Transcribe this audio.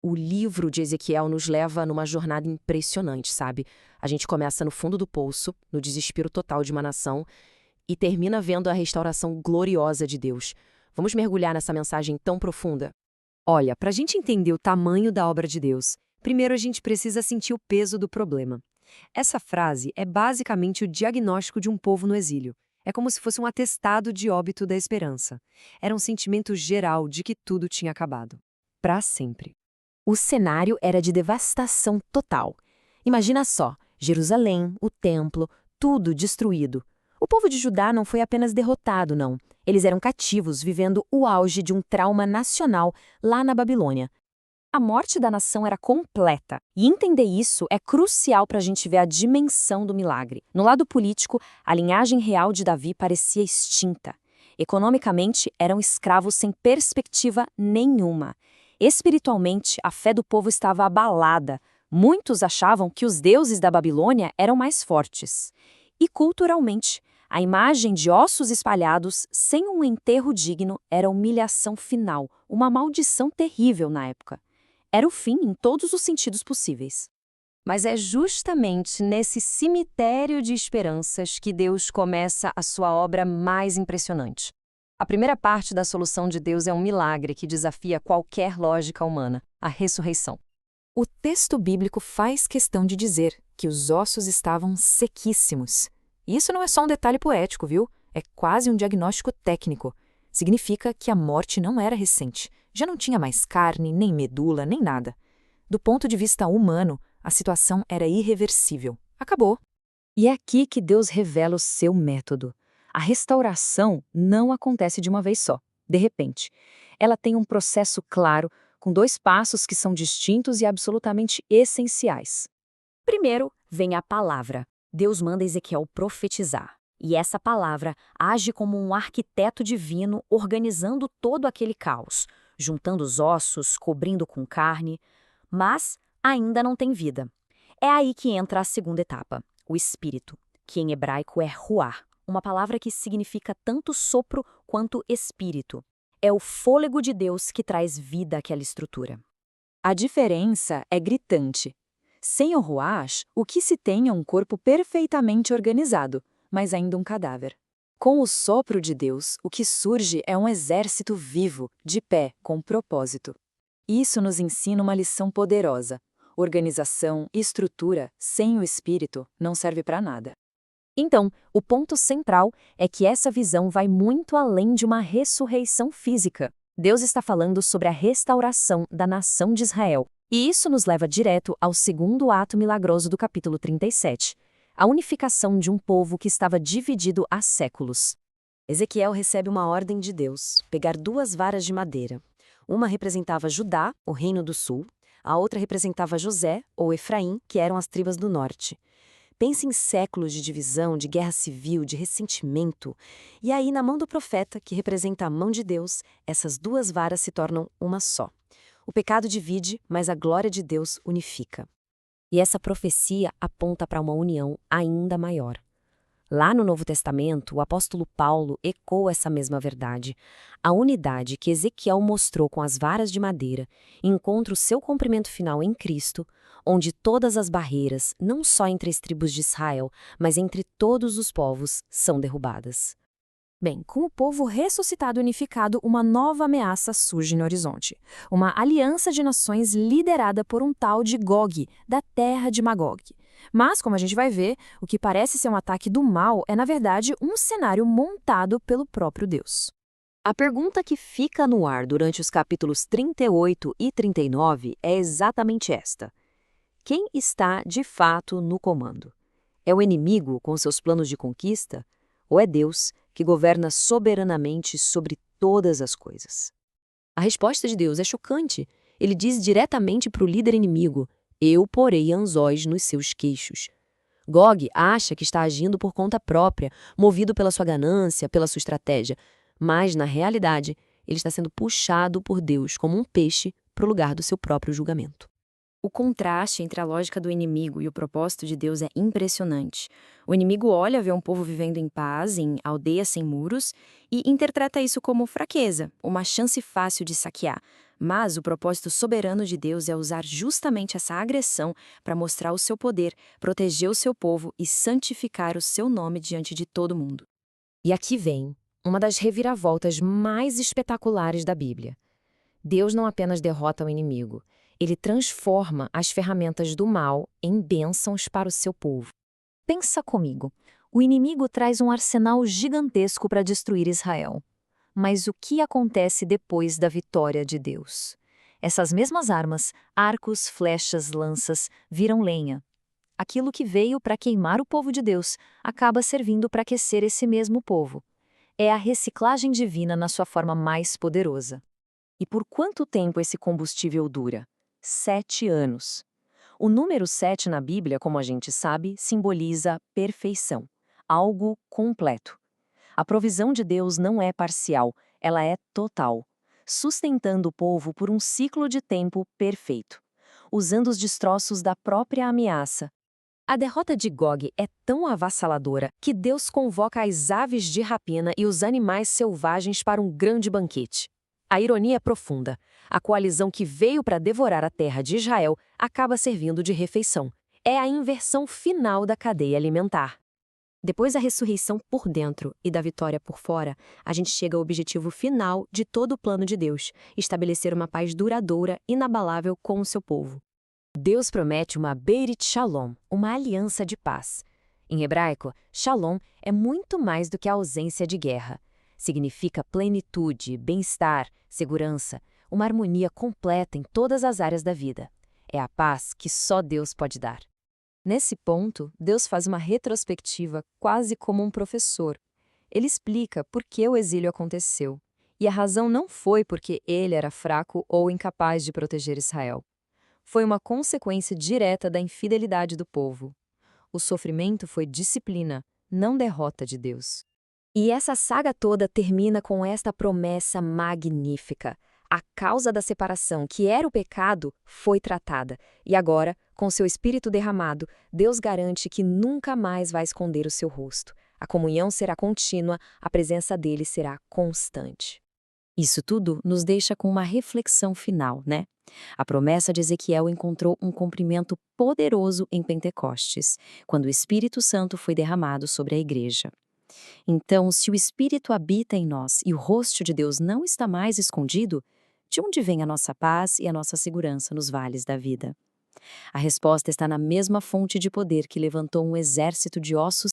O livro de Ezequiel nos leva numa jornada impressionante, sabe? A gente começa no fundo do poço, no desespero total de uma nação, e termina vendo a restauração gloriosa de Deus. Vamos mergulhar nessa mensagem tão profunda? Olha, para a gente entender o tamanho da obra de Deus, primeiro a gente precisa sentir o peso do problema. Essa frase é basicamente o diagnóstico de um povo no exílio. É como se fosse um atestado de óbito da esperança. Era um sentimento geral de que tudo tinha acabado. Para sempre. O cenário era de devastação total. Imagina só, Jerusalém, o templo, tudo destruído. O povo de Judá não foi apenas derrotado, não. Eles eram cativos, vivendo o auge de um trauma nacional lá na Babilônia. A morte da nação era completa, e entender isso é crucial para a gente ver a dimensão do milagre. No lado político, a linhagem real de Davi parecia extinta. Economicamente, eram escravos sem perspectiva nenhuma. Espiritualmente, a fé do povo estava abalada. Muitos achavam que os deuses da Babilônia eram mais fortes. E culturalmente, a imagem de ossos espalhados, sem um enterro digno, era a humilhação final, uma maldição terrível na época. Era o fim em todos os sentidos possíveis. Mas é justamente nesse cemitério de esperanças que Deus começa a sua obra mais impressionante. A primeira parte da solução de Deus é um milagre que desafia qualquer lógica humana, a ressurreição. O texto bíblico faz questão de dizer que os ossos estavam sequíssimos. E isso não é só um detalhe poético, viu? É quase um diagnóstico técnico. Significa que a morte não era recente. Já não tinha mais carne, nem medula, nem nada. Do ponto de vista humano, a situação era irreversível. Acabou. E é aqui que Deus revela o seu método. A restauração não acontece de uma vez só, de repente. Ela tem um processo claro, com 2 passos que são distintos e absolutamente essenciais. Primeiro, vem a palavra. Deus manda Ezequiel profetizar. E essa palavra age como um arquiteto divino organizando todo aquele caos, juntando os ossos, cobrindo com carne, mas ainda não tem vida. É aí que entra a segunda etapa, o espírito, que em hebraico é ruar, uma palavra que significa tanto sopro quanto espírito. É o fôlego de Deus que traz vida àquela estrutura. A diferença é gritante. Sem o ruach, o que se tem é um corpo perfeitamente organizado, mas ainda um cadáver. Com o sopro de Deus, o que surge é um exército vivo, de pé, com propósito. Isso nos ensina uma lição poderosa. Organização e estrutura, sem o espírito, não serve para nada. Então, o ponto central é que essa visão vai muito além de uma ressurreição física. Deus está falando sobre a restauração da nação de Israel. E isso nos leva direto ao segundo ato milagroso do capítulo 37, a unificação de um povo que estava dividido há séculos. Ezequiel recebe uma ordem de Deus, pegar 2 varas de madeira. Uma representava Judá, o reino do sul, a outra representava José, ou Efraim, que eram as tribos do norte. Pense em séculos de divisão, de guerra civil, de ressentimento. E aí, na mão do profeta, que representa a mão de Deus, essas 2 varas se tornam uma só. O pecado divide, mas a glória de Deus unifica. E essa profecia aponta para uma união ainda maior. Lá no Novo Testamento, o apóstolo Paulo ecoa essa mesma verdade. A unidade que Ezequiel mostrou com as varas de madeira encontra o seu cumprimento final em Cristo, onde todas as barreiras, não só entre as tribos de Israel, mas entre todos os povos, são derrubadas. Bem, com o povo ressuscitado e unificado, uma nova ameaça surge no horizonte. Uma aliança de nações liderada por um tal de Gog, da terra de Magog. Mas, como a gente vai ver, o que parece ser um ataque do mal é, na verdade, um cenário montado pelo próprio Deus. A pergunta que fica no ar durante os capítulos 38 e 39 é exatamente esta: quem está, de fato, no comando? É o inimigo com seus planos de conquista? Ou é Deus, que governa soberanamente sobre todas as coisas? A resposta de Deus é chocante. Ele diz diretamente para o líder inimigo: eu porei anzóis nos seus queixos. Gog acha que está agindo por conta própria, movido pela sua ganância, pela sua estratégia. Mas, na realidade, ele está sendo puxado por Deus como um peixe para o lugar do seu próprio julgamento. O contraste entre a lógica do inimigo e o propósito de Deus é impressionante. O inimigo olha, vê um povo vivendo em paz, em aldeias sem muros, e interpreta isso como fraqueza, uma chance fácil de saquear. Mas o propósito soberano de Deus é usar justamente essa agressão para mostrar o seu poder, proteger o seu povo e santificar o seu nome diante de todo mundo. E aqui vem uma das reviravoltas mais espetaculares da Bíblia. Deus não apenas derrota o inimigo, ele transforma as ferramentas do mal em bênçãos para o seu povo. Pensa comigo, o inimigo traz um arsenal gigantesco para destruir Israel. Mas o que acontece depois da vitória de Deus? Essas mesmas armas, arcos, flechas, lanças, viram lenha. Aquilo que veio para queimar o povo de Deus acaba servindo para aquecer esse mesmo povo. É a reciclagem divina na sua forma mais poderosa. E por quanto tempo esse combustível dura? 7 anos. O número 7 na Bíblia, como a gente sabe, simboliza perfeição, algo completo. A provisão de Deus não é parcial, ela é total, sustentando o povo por um ciclo de tempo perfeito, usando os destroços da própria ameaça. A derrota de Gog é tão avassaladora que Deus convoca as aves de rapina e os animais selvagens para um grande banquete. A ironia é profunda. A coalizão que veio para devorar a terra de Israel acaba servindo de refeição. É a inversão final da cadeia alimentar. Depois da ressurreição por dentro e da vitória por fora, a gente chega ao objetivo final de todo o plano de Deus, estabelecer uma paz duradoura, inabalável com o seu povo. Deus promete uma Beit Shalom, uma aliança de paz. Em hebraico, Shalom é muito mais do que a ausência de guerra. Significa plenitude, bem-estar, segurança, uma harmonia completa em todas as áreas da vida. É a paz que só Deus pode dar. Nesse ponto, Deus faz uma retrospectiva quase como um professor. Ele explica por que o exílio aconteceu. E a razão não foi porque ele era fraco ou incapaz de proteger Israel. Foi uma consequência direta da infidelidade do povo. O sofrimento foi disciplina, não derrota de Deus. E essa saga toda termina com esta promessa magnífica. A causa da separação, que era o pecado, foi tratada. E agora, com seu Espírito derramado, Deus garante que nunca mais vai esconder o seu rosto. A comunhão será contínua, a presença dele será constante. Isso tudo nos deixa com uma reflexão final, né? A promessa de Ezequiel encontrou um cumprimento poderoso em Pentecostes, quando o Espírito Santo foi derramado sobre a igreja. Então, se o Espírito habita em nós e o rosto de Deus não está mais escondido, de onde vem a nossa paz e a nossa segurança nos vales da vida? A resposta está na mesma fonte de poder que levantou um exército de ossos